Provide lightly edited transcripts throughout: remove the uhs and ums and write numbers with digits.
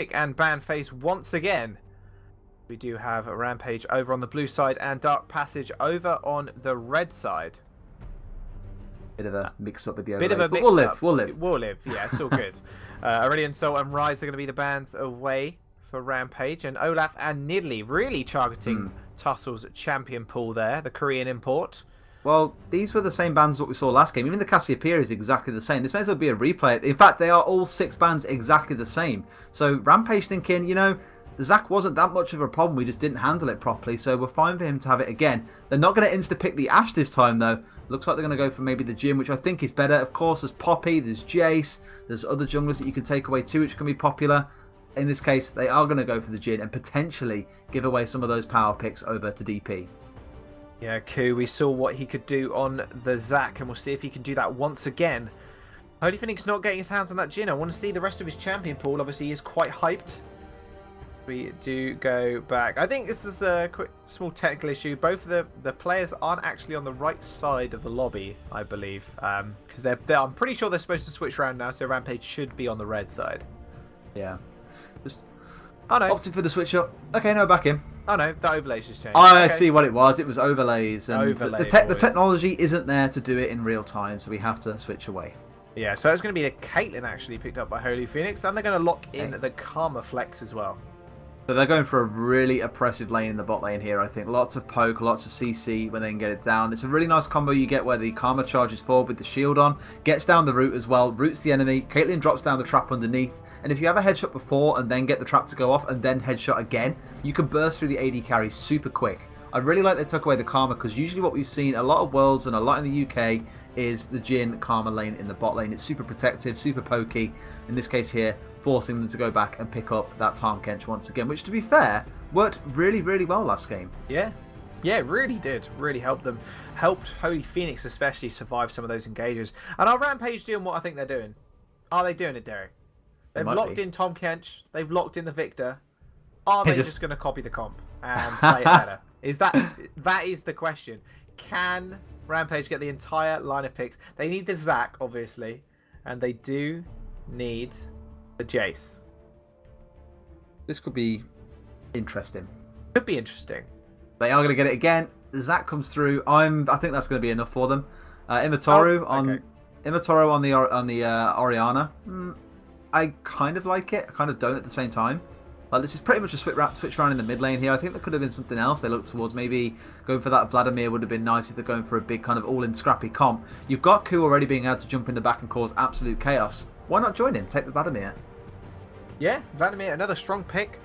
Pick and ban face once again. We do have a Rampage over on the blue side and Dark Passage over on the red side. Bit of a mix-up with the Bit overlays, of a but mix-up. we'll live. We'll live, yeah, it's all good. Aurelion Sol and Rise are going to be the bans away for Rampage. And Olaf and Nidley really targeting Tussel's champion pool there, the Korean import. Well, these were the same bans that we saw last game. Even the Cassiopeia is exactly the same. This may as well be a replay. In fact, they are all 6 bans exactly the same. So Rampage thinking, you know, the Zac wasn't that much of a problem. We just didn't handle it properly. So we're fine for him to have it again. They're not going to insta-pick the Ashe this time, though. Looks like they're going to go for maybe the Jhin, which I think is better. Of course, there's Poppy, there's Jace, there's other junglers that you can take away too, which can be popular. In this case, they are going to go for the Jhin and potentially give away some of those power picks over to DP. Yeah, Ku, we saw what he could do on the Zac, and we'll see if he can do that once again. Holy Phoenix not getting his hands on that Jhin. I want to see the rest of his champion pool. Obviously, he is quite hyped. We do go back. I think this is a quick, small technical issue. Both of the players aren't actually on the right side of the lobby, I believe. Because I'm pretty sure they're supposed to switch around now, so Rampage should be on the red side. Yeah. Just oh, no. Opting for the switch up. Okay, no, back in. Oh, no, the overlays just changed. I okay. see what it was. It was overlays. And the technology isn't there to do it in real time, so we have to switch away. Yeah, so it's going to be the Caitlyn actually picked up by Holy Phoenix, and they're going to lock in the Karma Flex as well. So they're going for a really oppressive lane in the bot lane here, I think. Lots of poke, lots of CC when they can get it down. It's a really nice combo you get where the Karma charges forward with the shield on, gets down the root as well, roots the enemy. Caitlyn drops down the trap underneath. And if you have a headshot before and then get the trap to go off and then headshot again, you can burst through the AD carry super quick. I really like they took away the Karma because usually what we've seen a lot of Worlds and a lot in the UK is the Jhin Karma lane in the bot lane. It's super protective, super pokey. In this case here, forcing them to go back and pick up that Tahm Kench once again, which to be fair, worked really, really well last game. Yeah. Yeah, it really did. Really helped them. Helped Holy Phoenix especially survive some of those engages. And our Rampage doing what I think they're doing. Are they doing it, Derek? They've locked in Tahm Kench. They've locked in the Victor. Are they just going to copy the comp and play it better? That is the question. Can Rampage get the entire line of picks? They need the Zac, obviously, and they do need the Jace. This could be interesting. Could be interesting. They are going to get it again. The Zac comes through. I think that's going to be enough for them. Imatoru on the Orianna. I kind of like it. I kind of don't at the same time. Like, this is pretty much a switch around in the mid lane here. I think there could have been something else they looked towards. Maybe going for that Vladimir would have been nice if they're going for a big kind of all-in scrappy comp. You've got Ku already being able to jump in the back and cause absolute chaos. Why not join him? Take the Vladimir. Yeah, Vladimir, another strong pick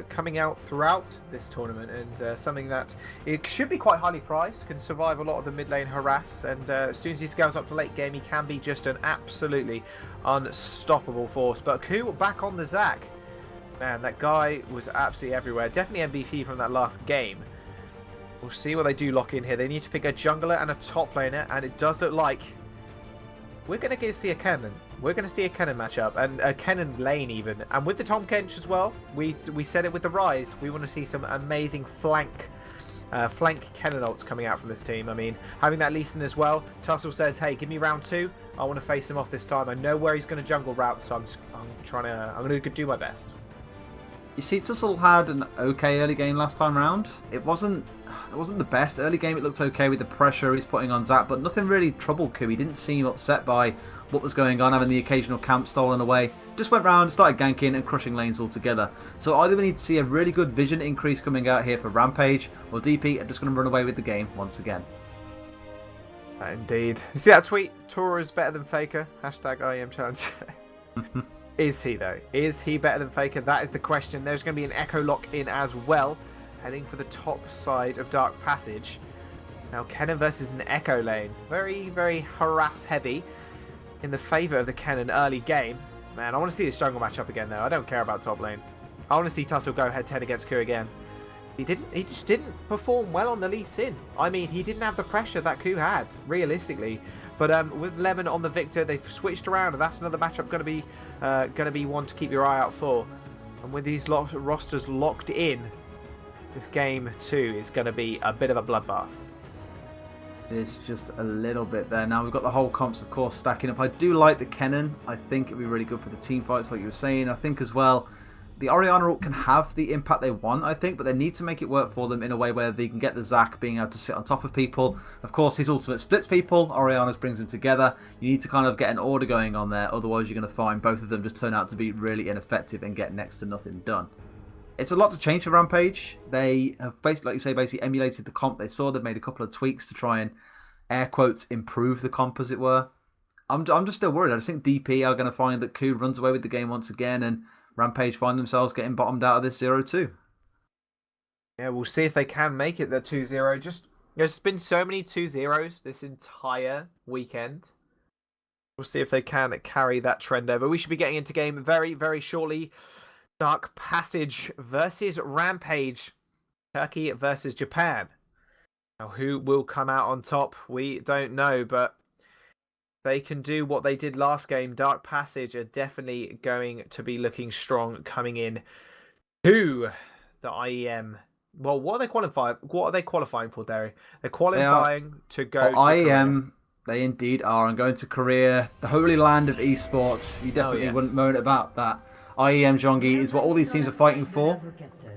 coming out throughout this tournament, and something that it should be quite highly priced, can survive a lot of the mid lane harass, and as soon as he scales up to late game, he can be just an absolutely unstoppable force. But Ku back on the Zac. Man, that guy was absolutely everywhere. Definitely MVP from that last game. We'll see what they do lock in here. They need to pick a jungler and a top laner, and it does look like we're going to see a Kennen. We're going to see a Kennen matchup, and a Kennen lane even. And with the Tahm Kench as well, we said it with the Rise. We want to see some amazing flank Kennen ults coming out from this team. I mean, having that Lee Sin as well. Tussle says, hey, give me round 2. I want to face him off this time. I know where he's going to jungle route, so I'm going to do my best. You see, Tussle had an okay early game last time round. It wasn't the best. Early game it looked okay with the pressure he's putting on Zac, but nothing really troubled Ku. He didn't seem upset by what was going on, having the occasional camp stolen away. Just went round, started ganking and crushing lanes altogether. So either we need to see a really good vision increase coming out here for Rampage, or DP are just going to run away with the game once again. Indeed. You see that tweet? Tora is better than Faker. Hashtag IEM Challenger. Is he, though? Is he better than Faker? That is the question. There's going to be an Echo lock in as well, heading for the top side of Dark Passage. Now, Kennen versus an Echo lane. Very, very harass heavy in the favour of the Kennen early game. Man, I want to see this jungle matchup again, though. I don't care about top lane. I want to see Tussle go head-to-head against Ku again. He just didn't perform well on the Lee Sin. I mean, he didn't have the pressure that Ku had, realistically. But with Lemon on the Victor, they've switched around, and that's another matchup going to be one to keep your eye out for. And with these rosters locked in, this game 2 is going to be a bit of a bloodbath. It is just a little bit there. Now we've got the whole comps, of course, stacking up. I do like the Kennen. I think it'd be really good for the team fights, like you were saying. I think as well, the Orianna ult can have the impact they want, I think, but they need to make it work for them in a way where they can get the Zac being able to sit on top of people. Of course, his ultimate splits people, Orianna's brings them together. You need to kind of get an order going on there, otherwise you're going to find both of them just turn out to be really ineffective and get next to nothing done. It's a lot to change for Rampage. They have basically, like you say, basically emulated the comp they saw. They've made a couple of tweaks to try and, air quotes, improve the comp, as it were. I'm just still worried. I just think DP are going to find that Ku runs away with the game once again, and Rampage find themselves getting bottomed out of this 0-2. Yeah, we'll see if they can make it the 2-0. Just there's been so many 2-0s this entire weekend. We'll see if they can carry that trend over. We should be getting into game very, very shortly. Dark Passage versus Rampage. Turkey versus Japan. Now, who will come out on top? We don't know, but they can do what they did last game. Dark Passage are definitely going to be looking strong coming in to the IEM. Well, what are they qualifying? What are they qualifying for, Derry? They're qualifying to go to IEM. Korea. They indeed are, and going to Korea, the holy land of esports. You definitely wouldn't moan about that. IEM Gyeonggi is what all these teams are fighting for.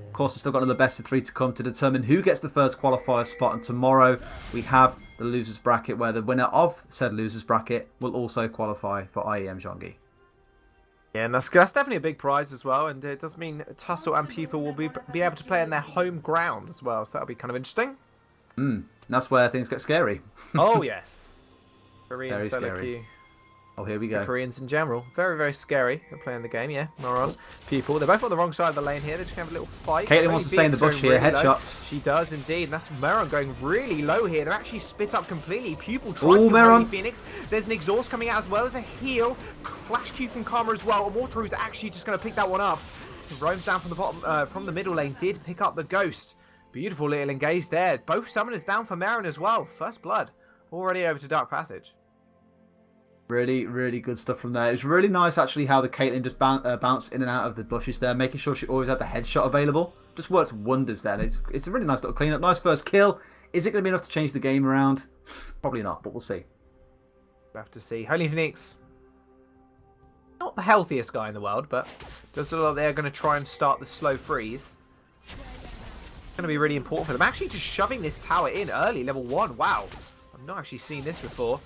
Of course, they've still got another best of 3 to come to determine who gets the first qualifier spot. And tomorrow we have the losers bracket, where the winner of said losers bracket will also qualify for IEM Gyeonggi. Yeah, and that's definitely a big prize as well. And it does mean Tussle and Pupil will be able to play in their home ground as well. So that'll be kind of interesting. And that's where things get scary. Oh, yes. Korean Very solo scary. queue. Oh, here we go. The Koreans in general. Very, very scary. They're playing the game, yeah. Moron. People. They're both on the wrong side of the lane here. They're just going to have a little fight. Caitlyn wants to stay in the bush here. Really Headshots. Low. She does indeed. And that's Meron going really low here. They're actually split up completely. Pupil trying to Meron. Phoenix. There's an exhaust coming out as well as a heal. Flash Q from Karma as well. Mortaru's actually just going to pick that one up. Roams down from the bottom, from the middle lane. Did pick up the Ghost. Beautiful little engage there. Both summoners down for Meron as well. First blood. Already over to Dark Passage. Really, really good stuff from there. It was really nice, actually, how the Caitlyn just bounced in and out of the bushes there, making sure she always had the headshot available. Just worked wonders there. It's a really nice little cleanup. Nice first kill. Is it going to be enough to change the game around? Probably not, but we'll see. We'll have to see. Holy Phoenix. Not the healthiest guy in the world, but does look like they're going to try and start the slow freeze. It's going to be really important for them. Actually, just shoving this tower in early, level 1. Wow. I've not actually seen this before.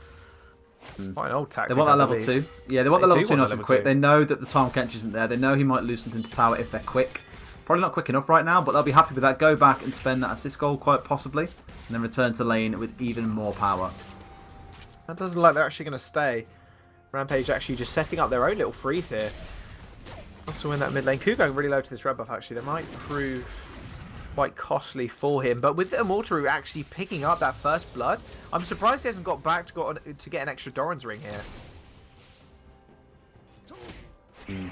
Quite an old tactic. They want that level 2. Yeah, they want the level 2 nice and quick. 2. They know that the Tom Kench isn't there. They know he might lose something to tower if they're quick. Probably not quick enough right now, but they'll be happy with that. Go back and spend that assist goal quite possibly. And then return to lane with even more power. That doesn't look like they're actually going to stay. Rampage actually just setting up their own little freeze here. Also in that mid lane. Ku going really low to this red buff actually. They might prove quite costly for him. But with Immortaru actually picking up that first blood, I'm surprised he hasn't got back to get an extra Doran's ring here.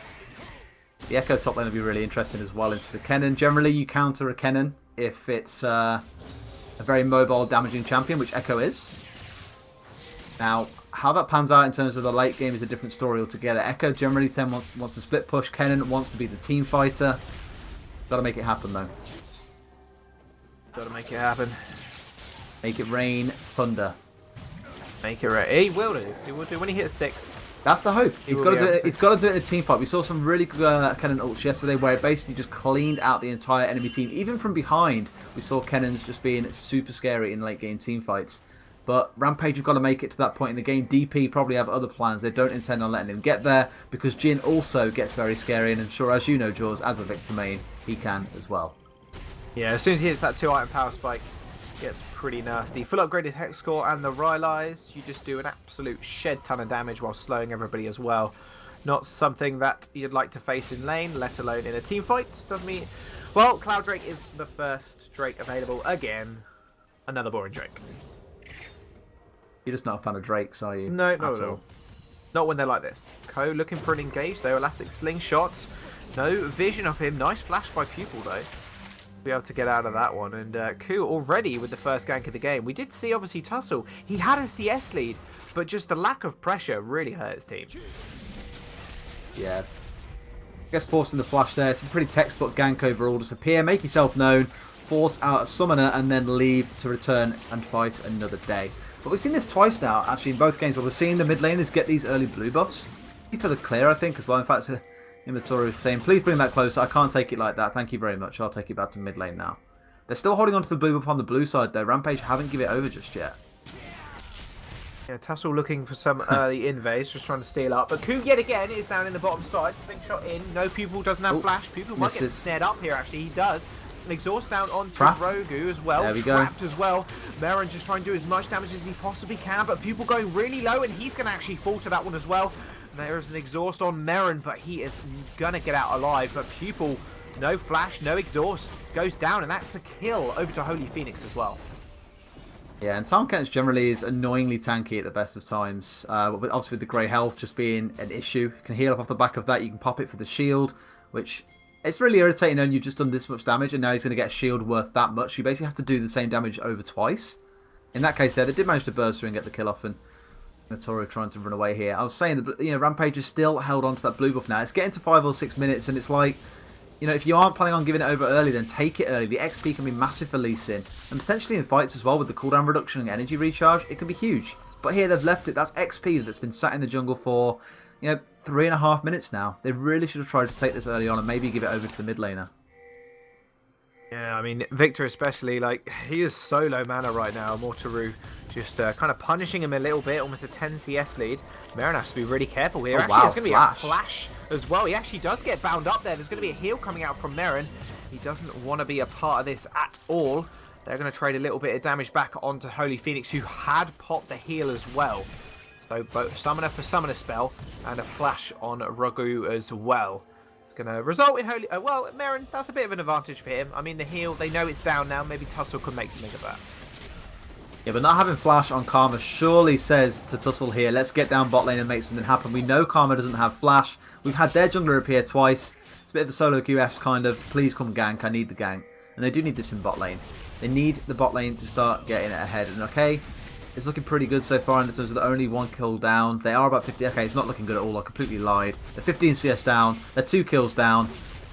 The Echo top lane will be really interesting as well into the Kennen. Generally, you counter a Kennen if it's a very mobile, damaging champion, which Echo is. Now, how that pans out in terms of the late game is a different story altogether. Echo generally wants to split push. Kennen wants to be the team fighter. Got to make it happen, though. Got to make it happen. Make it rain thunder. Make it rain. He will do. He will do when he hits 6. That's the hope. He's got to do it. He's got to do it in a team fight. We saw some really good Kennen ults yesterday, where it basically just cleaned out the entire enemy team, even from behind. We saw Kennen's just being super scary in late game team fights. But Rampage have got to make it to that point in the game. DP probably have other plans. They don't intend on letting him get there, because Jin also gets very scary, and I'm sure, as you know, Jaws, as a Victor main, he can as well. Yeah, as soon as he hits that 2-item power spike, it gets pretty nasty. Full upgraded hex score and the Rylai's, you just do an absolute shed ton of damage while slowing everybody as well. Not something that you'd like to face in lane, let alone in a team fight. Does mean, well, Cloud Drake is the first Drake available again. Another boring Drake. You're just not a fan of Drakes, are you? No, not at all. Not when they're like this. Ko looking for an engage though. Elastic slingshot. No vision of him. Nice flash by Pupil though. Be able to get out of that one. And Ku already with the first gank of the game. We did see obviously Tussle. He had a CS lead, but just the lack of pressure really hurt his team. Yeah. I guess forcing the flash there. It's a pretty textbook gank overall. Just appear, make yourself known, force out a summoner, and then leave to return and fight another day. But we've seen this twice now, actually, in both games, where we're seeing the mid laners get these early blue buffs. For the clear, I think, as well. In fact, Imatoru saying, please bring that closer. I can't take it like that. Thank you very much. I'll take it back to mid lane now. They're still holding on to the blue buff on the blue side though. Rampage haven't given it over just yet. Yeah, Tussle looking for some early invades, just trying to steal up. But Ku yet again is down in the bottom side. Slingshot in. No, Pupil doesn't have flash. Pupil might get snared up here actually. He does. An exhaust down onto Rogu as well. There we Trapped go. as well. Meron just trying to do as much damage as he possibly can, but Pupil going really low, and he's going to actually fall to that one as well. There is an exhaust on Meron, but he is going to get out alive. But Pupil, no flash, no exhaust, goes down, and that's a kill over to Holy Phoenix as well. Yeah, and Tahm Kench generally is annoyingly tanky at the best of times. Obviously with the grey health just being an issue. You can heal up off the back of that. You can pop it for the shield, which it's really irritating knowing you've just done this much damage and now he's going to get a shield worth that much. You basically have to do the same damage over twice. In that case there, they did manage to burst through and get the kill off, and Notoru trying to run away here. I was saying that, you know, Rampage is still held on to that blue buff now. It's getting to 5 or 6 minutes and it's like, you know, if you aren't planning on giving it over early, then take it early. The XP can be massive for Lee Sin, and potentially in fights as well with the cooldown reduction and energy recharge, it can be huge. But here they've left it. That's XP that's been sat in the jungle for, you know, 3.5 minutes now. They really should have tried to take this early on and maybe give it over to the mid laner. Yeah, I mean, Victor especially, like, he is so low mana right now. Mortaru just kind of punishing him a little bit, almost a 10 CS lead. Meron has to be really careful here. Actually, there's going to be a flash as well. He actually does get bound up there. There's going to be a heal coming out from Meron. He doesn't want to be a part of this at all. They're going to trade a little bit of damage back onto Holy Phoenix, who had popped the heal as well. So both summoner for summoner spell and a flash on Rogu as well. It's going to result in Holy... well, Meron, that's a bit of an advantage for him. I mean, the heal, they know it's down now. Maybe Tussle could make something of that. Yeah, but not having flash on Karma surely says to Tussle here, let's get down bot lane and make something happen. We know Karma doesn't have flash. We've had their jungler appear twice. It's a bit of the solo QFs kind of, please come gank, I need the gank. And they do need this in bot lane. They need the bot lane to start getting it ahead. And okay, it's looking pretty good so far in terms of the only 1 kill down. They are about 50. Okay, it's not looking good at all. I completely lied. They're 15 CS down. They're 2 kills down.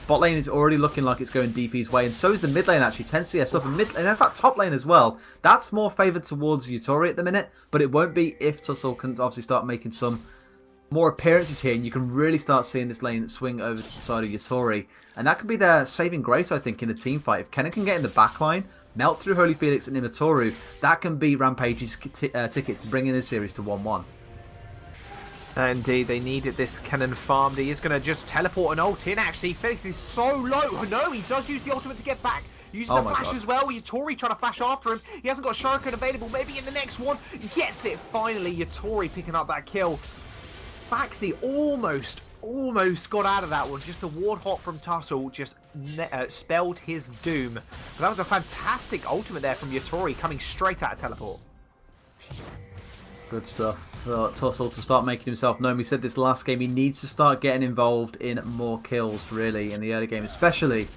Bot lane is already looking like it's going DP's way, and so is the mid lane actually. 10 CS up, and in fact top lane as well. That's more favoured towards Yutori at the minute, but it won't be if Tussle can obviously start making some more appearances here, and you can really start seeing this lane swing over to the side of Yutori. And that could be their saving grace, I think, in a team fight. If Kennen can get in the back line, melt through Holy Phoenix and Imatoru, that can be Rampage's ticket to bring in this series to 1-1. Indeed, they needed this Kennen farm. He is going to just teleport an ult in, actually. Felix is so low. Oh, no, he does use the ultimate to get back. Uses the flash as well. Yutori trying to flash after him. He hasn't got Shuriken available. Maybe in the next one. Gets it finally. Yutori picking up that kill. Faxi almost got out of that one. Just the ward hop from Tussle just spelled his doom. But that was a fantastic ultimate there from Yutori, coming straight out of teleport. Good stuff for Tussle to start making himself known. We said this last game, he needs to start getting involved in more kills, really, in the early game, especially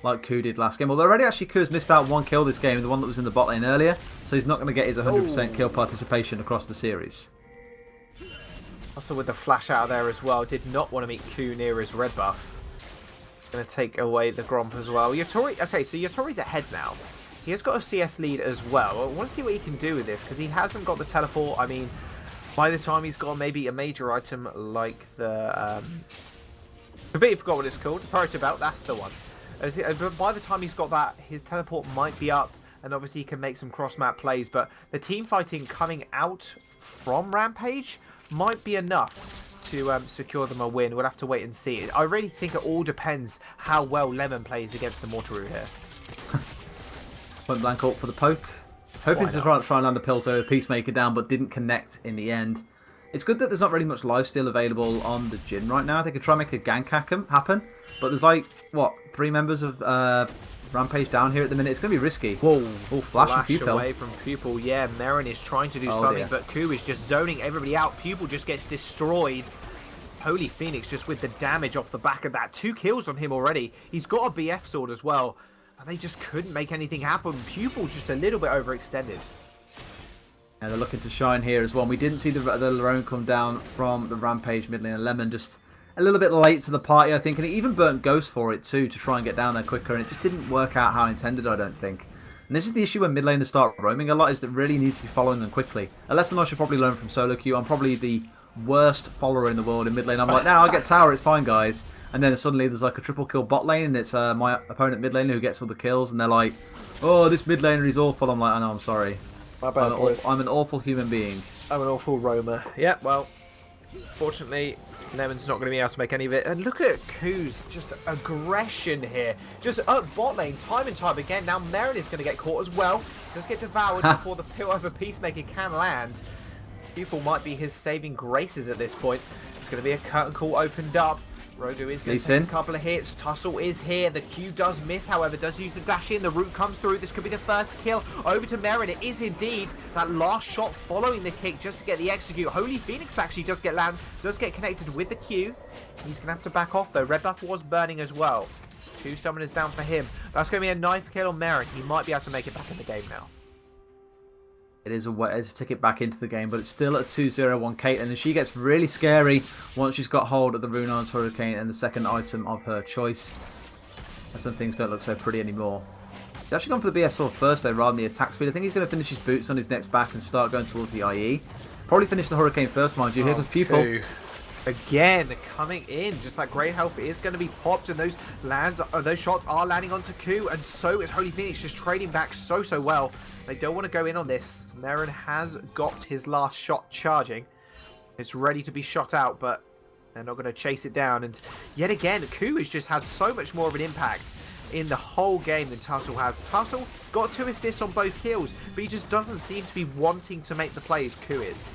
like Ku did last game. Although already actually Ku's missed out 1 kill this game, the one that was in the bot lane earlier, so he's not going to get his 100% kill participation across the series. Also with the flash out there as well, did not want to meet Ku near his red buff. He's going to take away the Gromp as well. Yutori, okay, so Yutori's ahead now. He has got a CS lead as well. I want to see what he can do with this, because he hasn't got the teleport. I mean, by the time he's got maybe a major item like the... I completely forgot what it's called. Priority Belt, that's the one. But by the time he's got that, his teleport might be up, and obviously he can make some cross-map plays. But the team fighting coming out from Rampage might be enough to secure them a win. We'll have to wait and see. I really think it all depends how well Lemon plays against the Mortaru here. Point blank ult for the poke. Hoping to try and land the Piltover Peacemaker down, but didn't connect in the end. It's good that there's not really much lifesteal available on the Jhin right now. They could try and make a gank happen, but there's like, what, 3 members of Rampage down here at the minute. It's going to be risky. Whoa, flash and Pupil. Away from Pupil. Yeah, Meron is trying to do something, but Ku is just zoning everybody out. Pupil just gets destroyed. Holy Phoenix just with the damage off the back of that. 2 kills on him already. He's got a BF sword as well. And they just couldn't make anything happen. Pupil just a little bit overextended. And they're looking to shine here as well. We didn't see the Larone come down from the Rampage mid lane. Lemon just a little bit late to the party, I think. And he even burnt Ghost for it too, to try and get down there quicker. And it just didn't work out how intended, I don't think. And this is the issue when mid laners start roaming a lot, is that really need to be following them quickly. A lesson I should probably learn from solo queue. I'm probably the worst follower in the world in mid lane. I'm like, now I'll get tower, it's fine, guys. and then suddenly there's like a triple kill bot lane, and it's my opponent mid lane who gets all the kills, and they're like, "Oh, this mid laner is awful." I'm like, "I know, I'm sorry. My bad, boys. I'm an awful human being. I'm an awful roamer." Yeah, well, fortunately, Lemon's not going to be able to make any of it. And look at Koo's just aggression here. Just up bot lane time and time again. Now Merrin is going to get caught as well. Does get devoured before the pill over Peacemaker can land. Pupil might be his saving graces at this point. It's going to be a curtain call opened up. Rogu is going to take a couple of hits. Tussle is here. The Q does miss, however, does use the dash in. The root comes through. This could be the first kill. Over to Merrin. It is indeed that last shot following the kick just to get the execute. Holy Phoenix actually does get connected with the Q. He's going to have to back off, though. Red buff was burning as well. 2 summoners down for him. That's going to be a nice kill on Merrin. He might be able to make it back in the game now. It is a way to take it back into the game, but it's still at 2-0-1 Caitlyn, and she gets really scary once she's got hold of the Runar's Hurricane and the second item of her choice. That's when things don't look so pretty anymore. He's actually gone for the BS sword first though, rather than the attack speed. I think he's going to finish his boots on his next back and start going towards the IE. Probably finish the Hurricane first, mind you. Here comes Pupil. Again, coming in, just like Grey Health is going to be popped, and those shots are landing onto Ku, and so is Holy Phoenix just trading back so well. They don't want to go in on this. Merrin has got his last shot charging. It's ready to be shot out, but they're not going to chase it down. And yet again, Ku has just had so much more of an impact in the whole game than Tussle has. Tussle got 2 assists on both kills, but he just doesn't seem to be wanting to make the plays Ku is.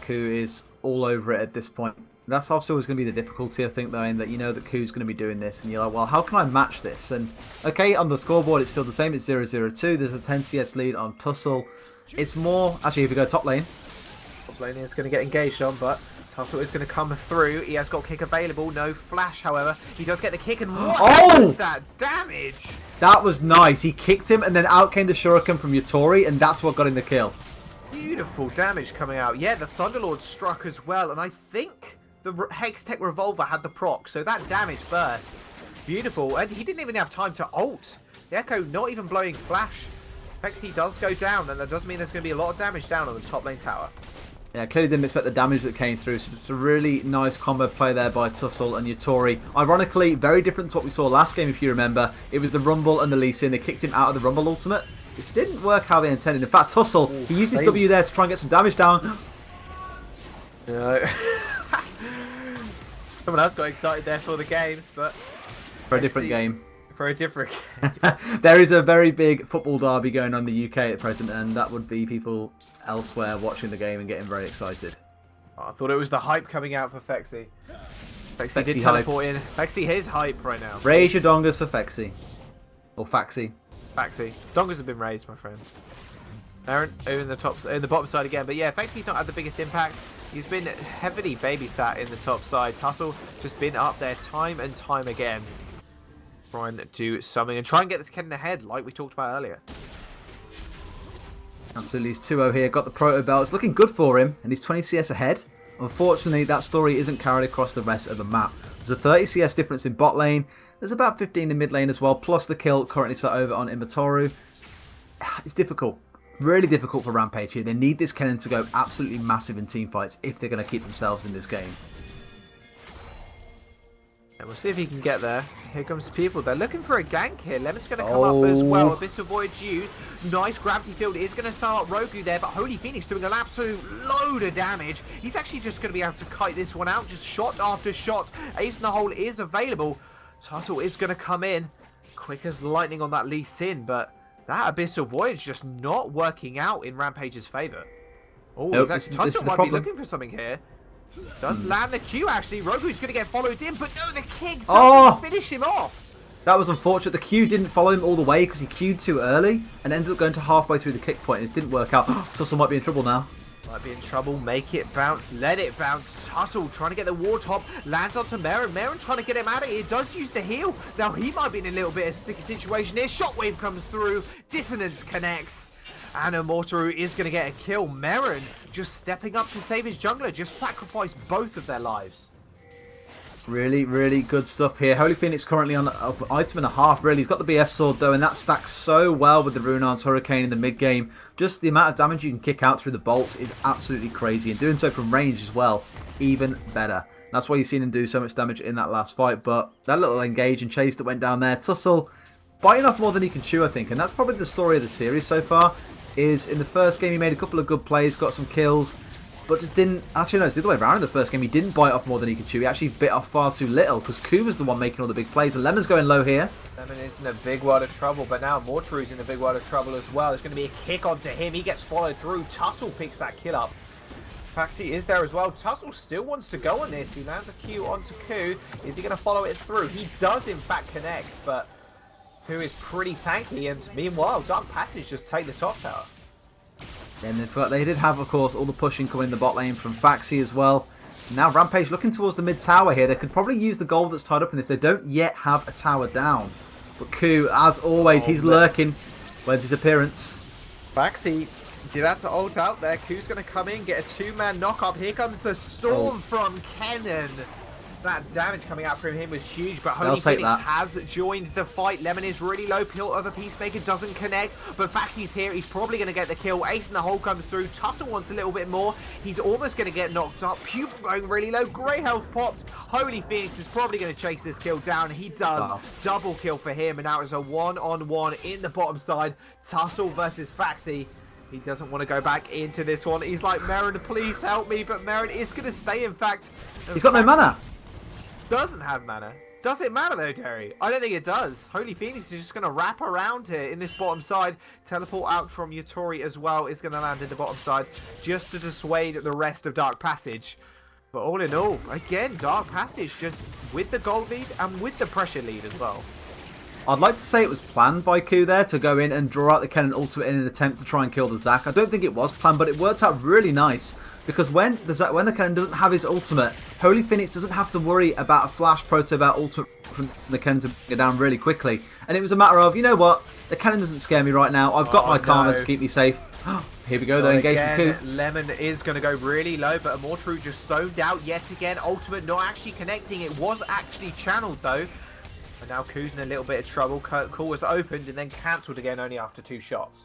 Ku is all over it at this point. That's also always going to be the difficulty, I think, though, in that you know that Ku's going to be doing this, and you're like, well, how can I match this? And, okay, on the scoreboard, it's still the same. It's 0-0-2. There's a 10 CS lead on Tussle. It's more... Actually, if we go top lane... Top lane is going to get engaged on, but Tussle is going to come through. He has got kick available. No flash, however. He does get the kick, and what was that damage? That was nice. He kicked him, and then out came the Shuriken from Yatori, and that's what got him the kill. Beautiful damage coming out. Yeah, the Thunderlord struck as well, and I think... the Hextech Revolver had the proc, so that damage burst. Beautiful. And he didn't even have time to ult. The Echo not even blowing flash. Pexi does go down, and that does mean there's going to be a lot of damage down on the top lane tower. Yeah, clearly didn't expect the damage that came through, so it's a really nice combo play there by Tussle and Yatori. Ironically, very different to what we saw last game, if you remember. It was the Rumble and the Lee Sin. They kicked him out of the Rumble ultimate, which didn't work how they intended. In fact, Tussle, he used his W there to try and get some damage down. Someone else got excited there for the games, but... For a different game. For a different game. There is a very big football derby going on in the UK at present, and that would be people elsewhere watching the game and getting very excited. Oh, I thought it was the hype coming out for Fexi. Fexi did teleport in. Fexi is hype right now. Raise your dongas for Fexi. Or Faxi. Faxi. Dongas have been raised, my friend. Merrin in the bottom side again, but yeah, Fexi's not had the biggest impact. He's been heavily babysat in the top side. Tussle just been up there time and time again. Trying to do something and try and get this kid in the head like we talked about earlier. Absolutely, he's 2-0 here. Got the Proto Belt. It's looking good for him, and he's 20 CS ahead. Unfortunately, that story isn't carried across the rest of the map. There's a 30 CS difference in bot lane. There's about 15 in mid lane as well, plus the kill currently set over on Imatoru. It's difficult. Really difficult for Rampage here. They need this Kennen to go absolutely massive in teamfights if they're going to keep themselves in this game. And we'll see if he can get there. Here comes People. They're looking for a gank here. Lemon's going to come up as well. Abyssal Void's used. Nice gravity field is going to start Rogu there, but Holy Phoenix doing an absolute load of damage. He's actually just going to be able to kite this one out. Just shot after shot. Ace in the hole is available. Tussle is going to come in. Quick as lightning on that Lee Sin, but that Abyssal Void's just not working out in Rampage's favour. Oh, nope, Tussle might be looking for something here. Does land the Q actually. Rogu's going to get followed in, but no, the kick doesn't finish him off. That was unfortunate. The Q didn't follow him all the way because he Q'd too early and ended up going to halfway through the kick point and it didn't work out. Tussle might be in trouble now. Might be in trouble. Make it bounce. Let it bounce. Tussle trying to get the Wartop. Lands onto Merrin. Merrin trying to get him out of here. Does use the heal. Now he might be in a little bit of a sticky situation here. Shockwave comes through. Dissonance connects. And Immortaru is going to get a kill. Merrin just stepping up to save his jungler. Just sacrificed both of their lives. Really, really good stuff here. Holy Phoenix currently on an item and a half, really. He's got the BS sword, though, and that stacks so well with the Runar's Hurricane in the mid-game. Just the amount of damage you can kick out through the bolts is absolutely crazy, and doing so from range as well, even better. That's why you've seen him do so much damage in that last fight. But that little engage and chase that went down there, Tussle biting off more than he can chew, I think. And that's probably the story of the series so far, is in the first game he made a couple of good plays, got some kills, but just didn't... Actually, no, it's the other way around in the first game. He didn't bite off more than he could chew. He actually bit off far too little, because Ku was the one making all the big plays. And Lemon's going low here. Lemon is in a big world of trouble, but now Mortaru's in a big world of trouble as well. There's going to be a kick onto him. He gets followed through. Tussle picks that kill up. Faxi is there as well. Tussle still wants to go on this. He lands a Q onto Ku. Is he going to follow it through? He does, in fact, connect, but Ku is pretty tanky. And meanwhile, Dark Passage just take the top tower. And they did have, of course, all the pushing coming in the bot lane from Faxi as well. Now Rampage looking towards the mid tower here. They could probably use the gold that's tied up in this. They don't yet have a tower down. But Ku, as always, he's lurking. When's his appearance? Faxi, do that to ult out there. Ku's going to come in, get a two-man knock-up. Here comes the storm from Kennen. That damage coming out from him was huge, but Holy Phoenix has joined the fight. Lemon is really low. Pill of a Peacemaker doesn't connect, but Faxi's here. He's probably going to get the kill. Ace in the hole comes through. Tussle wants a little bit more. He's almost going to get knocked up. Pupil going really low. Grey health popped. Holy Phoenix is probably going to chase this kill down. He does. Wow. Double kill for him, and now it's a one-on-one in the bottom side. Tussle versus Faxi. He doesn't want to go back into this one. He's like, Merrin, please help me, but Merrin is going to stay, in fact. He's got no mana. Doesn't have mana. Does it matter though, Terry? I don't think it does. Holy Phoenix is just going to wrap around here in this bottom side. Teleport out from Yatori as well is going to land in the bottom side just to dissuade the rest of Dark Passage. But all in all, again, Dark Passage just with the gold lead and with the pressure lead as well. I'd like to say it was planned by Ku there to go in and draw out the Kennen ultimate in an attempt to try and kill the Zac. I don't think it was planned, but it worked out really nice. Because when the Kennen doesn't have his ultimate, Holy Phoenix doesn't have to worry about a flash proto bar ultimate from the Kennen to get down really quickly. And it was a matter of, you know what, the Kennen doesn't scare me right now. I've got my Karma to keep me safe. Here we go, they engage with Ku. Lemon is going to go really low, but Immortru just zoned out yet again. Ultimate not actually connecting. It was actually channeled though. And now Ku's in a little bit of trouble. Call was opened and then cancelled again only after 2 shots.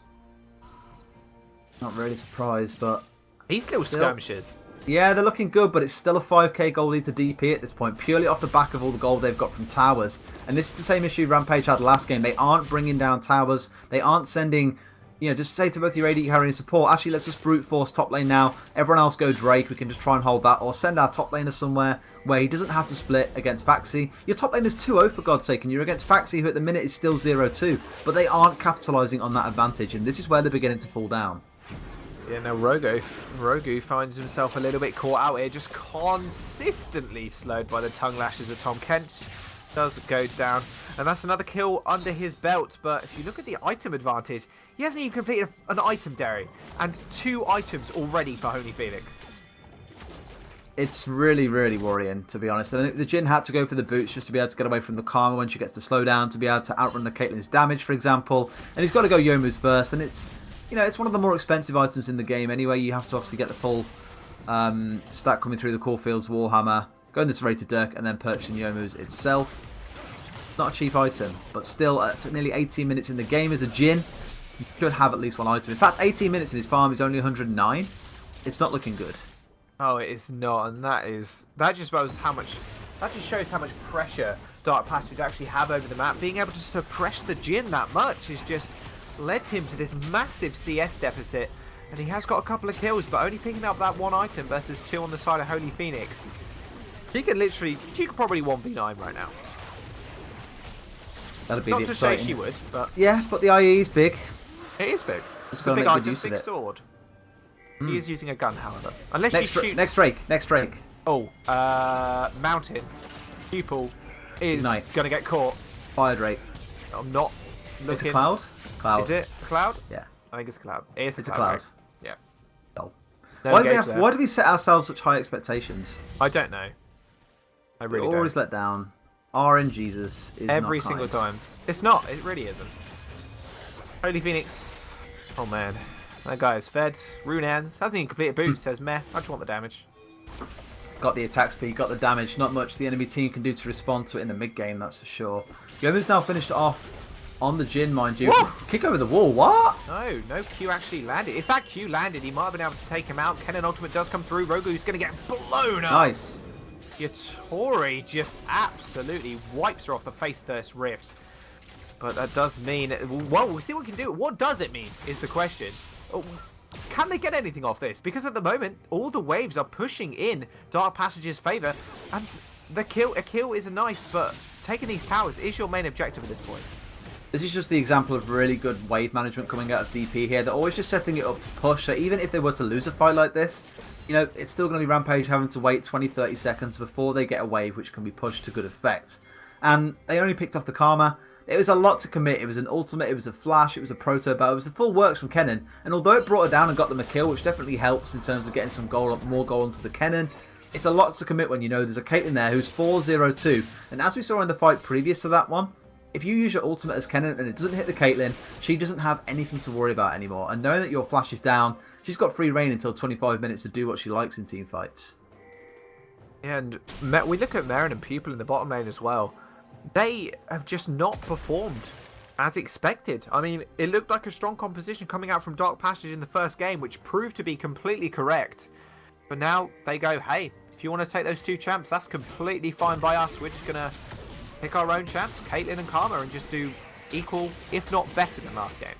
Not really surprised, but... He's still skirmishes. Yeah, they're looking good, but it's still a 5k gold lead to DP at this point, purely off the back of all the gold they've got from towers. And this is the same issue Rampage had last game. They aren't bringing down towers. They aren't sending... You know, just say to both your AD carry and support, actually, let's just brute force top lane now. Everyone else go Drake. We can just try and hold that. Or send our top laner somewhere where he doesn't have to split against Faxi. Your top lane is 2-0 for God's sake, and you're against Faxi, who at the minute is still 0-2. But they aren't capitalising on that advantage, and this is where they're beginning to fall down. Yeah, now Rogu finds himself a little bit caught out here, just consistently slowed by the tongue lashes of Tom Kent. Does go down, and that's another kill under his belt. But if you look at the item advantage, he hasn't even completed an item, Derry, and 2 items already for Holy Phoenix. It's really, really worrying, to be honest. And the Jhin had to go for the boots just to be able to get away from the Karma when she gets to slow down, to be able to outrun the Caitlyn's damage, for example. And he's got to go Youmuu's first, and it's, you know, it's one of the more expensive items in the game anyway. You have to obviously get the full stack coming through the Caulfield's Warhammer, going this rated Dirk, and then purchasing Youmuu's itself. Not a cheap item, but still, at nearly 18 minutes in the game as a Jhin, you should have at least 1 item. In fact, 18 minutes in his farm is only 109. It's not looking good. Oh, it is not, and that just shows how much pressure Dark Passage actually have over the map. Being able to suppress the Jhin that much has just led him to this massive CS deficit, and he has got a couple of kills, but only picking up that 1 item versus 2 on the side of Holy Phoenix. She could probably 1v9 right now. That'd be Not the to exciting. say she would, but yeah, but the IE is big. It is big. It's a big item, big sword. He is using a gun, however. Unless he shoots... Next Drake. Oh, Mountain. Pupil is going to get caught. Fire Drake. I'm not looking... It's a cloud? Cloud. Is it a cloud? Yeah. I think it's a cloud. It's a cloud. Right? Yeah. Oh. No Why do we set ourselves such high expectations? I don't know. I really don't. Always let down. RNGesus is every not single kind. time. It's not. It really isn't. Holy Phoenix. Oh man. That guy is fed. Runeans. Hasn't even completed boots. Says meh. I just want the damage. Got the attack speed, got the damage. Not much the enemy team can do to respond to it in the mid game, that's for sure. Youmuu's now finished off on the Jhin, mind you. Whoa! Kick over the wall. What? No Q actually landed. If that Q landed, he might have been able to take him out. Kennen ultimate does come through. Rogu's going to get blown up. Nice. Yatori just absolutely wipes her off the face of this rift. But that does mean... Well, we'll see what we can do. What does it mean is the question. Can they get anything off this? Because at the moment, all the waves are pushing in Dark Passage's favour. And a kill is nice, but taking these towers is your main objective at this point. This is just the example of really good wave management coming out of DP here. They're always just setting it up to push. So even if they were to lose a fight like this, you know, it's still going to be Rampage having to wait 20-30 seconds before they get a wave which can be pushed to good effect. And they only picked off the Karma. It was a lot to commit. It was an ultimate, it was a flash, it was a proto bow, it was the full works from Kennen. And although it brought her down and got them a kill, which definitely helps in terms of getting some more goal onto the Kennen, it's a lot to commit when you know there's a Caitlyn there who's 4-0-2. And as we saw in the fight previous to that one, if you use your ultimate as Kennen and it doesn't hit the Caitlyn, she doesn't have anything to worry about anymore. And knowing that your flash is down, she's got free reign until 25 minutes to do what she likes in team fights. And we look at Marin and Pupil in the bottom lane as well. They have just not performed as expected. I mean, it looked like a strong composition coming out from Dark Passage in the first game, which proved to be completely correct. But now they go, hey, if you want to take those two champs, that's completely fine by us. We're just going to pick our own champs, Caitlyn and Karma, and just do equal, if not better than last game.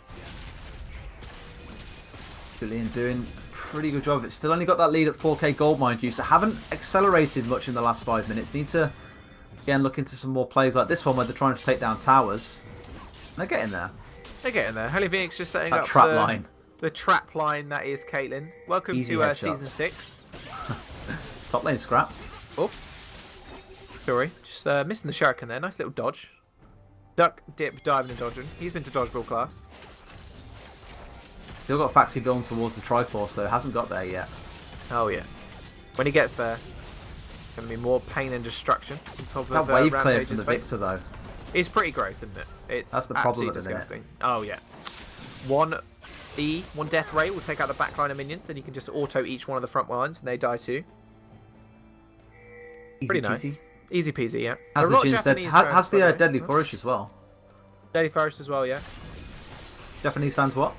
Julian doing a pretty good job of it. Still only got that lead at 4k gold, mind you, so haven't accelerated much in the last 5 minutes. Need to, again, look into some more plays like this one where they're trying to take down towers. They're getting there. They're getting there. Holy Phoenix just setting that up trap line. The trap line that is Caitlyn. Welcome Easy to headshots. Season 6. Top lane scrap. Oh. Sorry. Just missing the shuriken there. Nice little dodge. Duck, dip, diving and dodging. He's been to dodgeball class. Still got Faxi building towards the Triforce, so hasn't got there yet. Oh, yeah. When he gets there, going to be more pain and destruction on top of that wave clear Rampage's from the face. Victor, though. It's pretty gross, isn't it? That's the problem absolutely disgusting. Oh, yeah. One death ray will take out the back line of minions, then you can just auto each one of the front lines, and they die too. Easy pretty nice. peasy. Easy peasy, yeah. Has the Jinstead, has the Deadly Flourish as well. Deadly Flourish as well, yeah. Japanese fans what?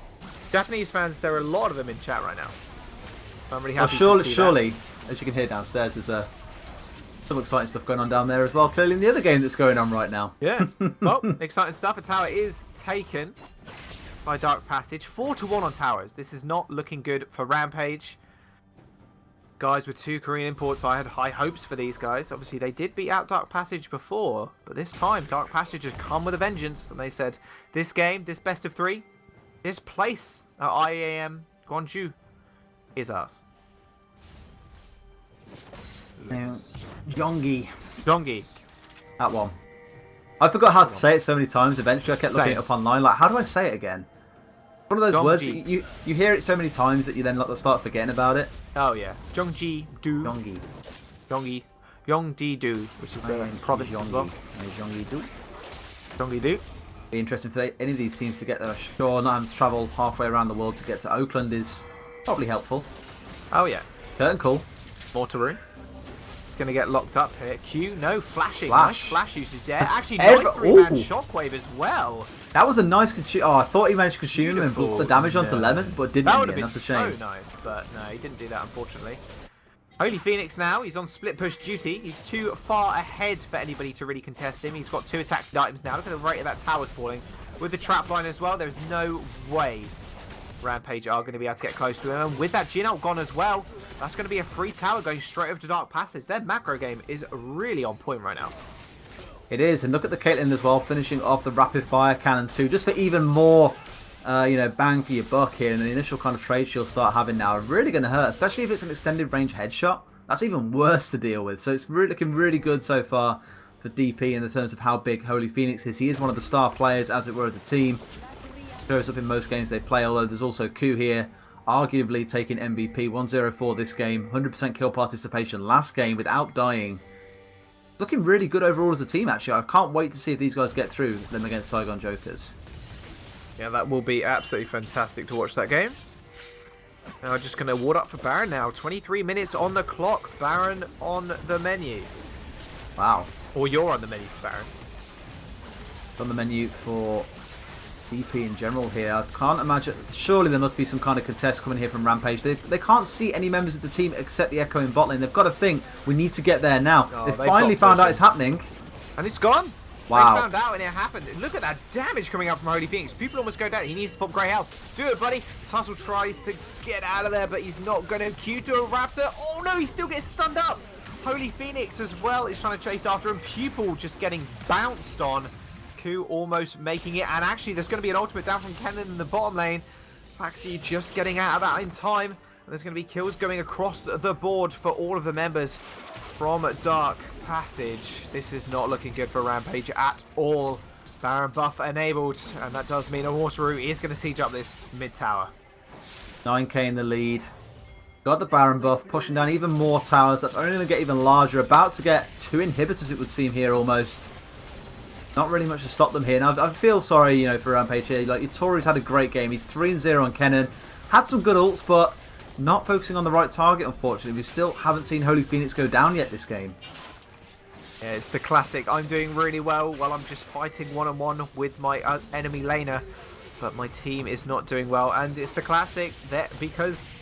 Japanese fans, there are a lot of them in chat right now. So I'm really happy Well, to see surely, as you can hear downstairs, there's some exciting stuff going on down there as well. Clearly in the other game that's going on right now. Yeah. Well, exciting stuff. A tower is taken by Dark Passage. 4-1 on towers. This is not looking good for Rampage. Guys with 2 Korean imports, I had high hopes for these guys. Obviously, they did beat out Dark Passage before, but this time, Dark Passage has come with a vengeance, and they said, this game, this best of 3, this place at IEM Gyeonggi is ours. Gyeonggi. Gyeonggi. That one. I forgot how to say it so many times. Eventually, I kept looking it up online. Like, how do I say it again? One of those words you hear it so many times that you then start forgetting about it. Oh yeah, Gyeonggi do. Gyeonggi. Gyeonggi. Gyeonggi-do, which is the province as well. Gyeonggi-do. Gyeonggi-do. Be interesting for any of these teams to get there. Sure, not having to travel halfway around the world to get to Oakland is probably helpful. Oh yeah. Curtain call. Mortaru. Going to get locked up here. Q, no, flashing. Flash. Nice flash usage there. Actually, nice 3-man shockwave as well. That was a nice consume. Oh, I thought he managed to consume him and block the damage onto Lemon, but didn't. That would have been That's a shame. so nice, but no, he didn't do that, unfortunately. Holy Phoenix now. He's on split push duty. He's too far ahead for anybody to really contest him. He's got 2 attack items now. Look at the rate of that tower's falling. With the trap line as well, there's no way Rampage are going to be able to get close to him. And with that Jin out gone as well, that's going to be a free tower going straight over to Dark Passage. Their macro game is really on point right now. It is, and look at the Caitlyn as well, finishing off the rapid fire cannon too, just for even more, bang for your buck here. And the initial kind of trade she'll start having now are really going to hurt, especially if it's an extended range headshot. That's even worse to deal with. So it's really looking really good so far for DP in the terms of how big Holy Phoenix is. He is one of the star players, as it were, of the team. Shows up in most games they play, although there's also Ku here, arguably taking MVP, 1-0-4 this game, 100% kill participation last game without dying. Looking really good overall as a team, actually. I can't wait to see if these guys get through them against Saigon Jokers. Yeah, that will be absolutely fantastic to watch that game. Now just going to ward up for Baron now. 23 minutes on the clock. Baron on the menu. Wow. Or you're on the menu for Baron. On the menu for DP in general here. I can't imagine. Surely there must be some kind of contest coming here from Rampage. They can't see any members of the team except the Echo in bot lane. They've got to think, we need to get there now. Oh, they finally found out it's happening. And it's gone. Wow. They found out and it happened. Look at that damage coming out from Holy Phoenix. People almost go down. He needs to pop grey health. Do it, buddy. Tussle tries to get out of there, but he's not going to Q to a Raptor. Oh, no, he still gets stunned up. Holy Phoenix as well is trying to chase after him. Pupil just getting bounced on. Ku almost making it. And actually, there's going to be an ultimate down from Kennen in the bottom lane. Faxi just getting out of that in time. And there's going to be kills going across the board for all of the members from Dark Passage. This is not looking good for Rampage at all. Baron buff enabled, and that does mean a Wateroo is going to siege up this mid tower. 9k in the lead. Got the Baron buff, pushing down even more towers. That's only going to get even larger. About to get 2 inhibitors, it would seem, here almost. Not really much to stop them here. Now, I feel sorry, you know, for Rampage here. Like, Tori's had a great game. He's 3-0 on Kennen. Had some good ults, but not focusing on the right target, unfortunately. We still haven't seen Holy Phoenix go down yet this game. Yeah, it's the classic. I'm doing really well while I'm just fighting one-on-one with my enemy laner, but my team is not doing well. And it's the classic that because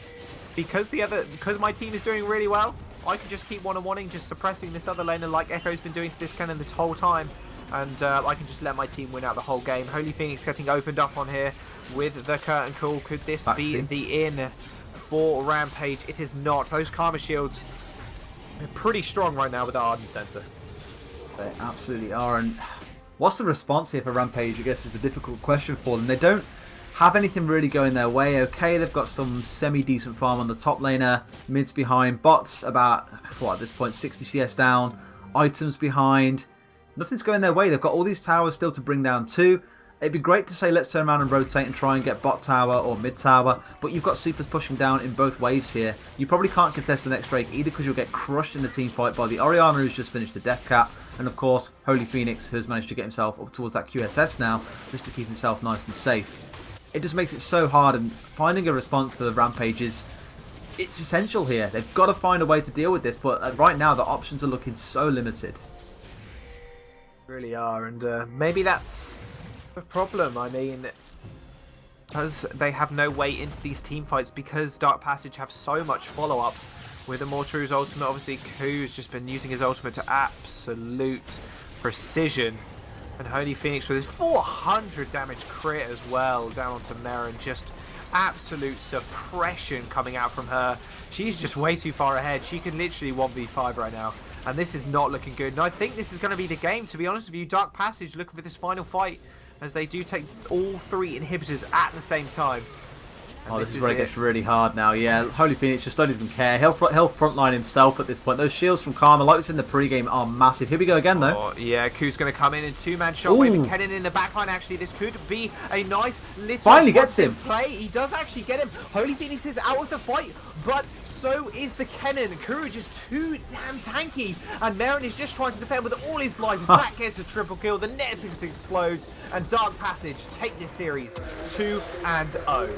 my team is doing really well, I can just keep one-on-oneing, just suppressing this other laner like Echo's been doing to this Kennen this whole time. And I can just let my team win out the whole game. Holy Phoenix getting opened up on here with the curtain call. Could this be the in for Rampage? It is not. Those Karma Shields are pretty strong right now with the Ardent Sensor. They absolutely are. And what's the response here for Rampage, I guess, is the difficult question for them. They don't have anything really going their way. Okay, they've got some semi-decent farm on the top laner. Mids behind. Bots about, what, at this point, 60 CS down. Items behind. Nothing's going their way. They've got all these towers still to bring down too. It'd be great to say let's turn around and rotate and try and get bot tower or mid tower, but you've got supers pushing down in both waves here. You probably can't contest the next Drake either because you'll get crushed in the team fight by the Orianna who's just finished the death cap, and of course Holy Phoenix who's managed to get himself up towards that QSS now just to keep himself nice and safe. It just makes it so hard, and finding a response for the Rampages, it's essential here. They've got to find a way to deal with this, but right now the options are looking so limited. Really are, and maybe that's the problem. I mean, because they have no way into these team fights, because Dark Passage have so much follow-up with Immortal's ultimate. Obviously, Ku's just been using his ultimate to absolute precision. And Holy Phoenix with his 400 damage crit as well down onto Merrin. Just absolute suppression coming out from her. She's just way too far ahead. She can literally 1v5 right now. And this is not looking good. And I think this is going to be the game, to be honest with you. Dark Passage looking for this final fight as they do take all 3 inhibitors at the same time. And this is where it gets really hard now. Yeah, Holy Phoenix just don't even care. He'll frontline himself at this point. Those shields from Karma, like we said in the pre-game, are massive. Here we go again, though. Oh, yeah, Ku's going to come in 2-man shockwave and Kennen in the backline. Actually, this could be a nice little finally gets him. Play. He does actually get him. Holy Phoenix is out of the fight, but so is the Kennen. Courage is too damn tanky, and Merrin is just trying to defend with all his life. Zach gets a triple kill. The Nexus explodes, and Dark Passage take this series 2-0.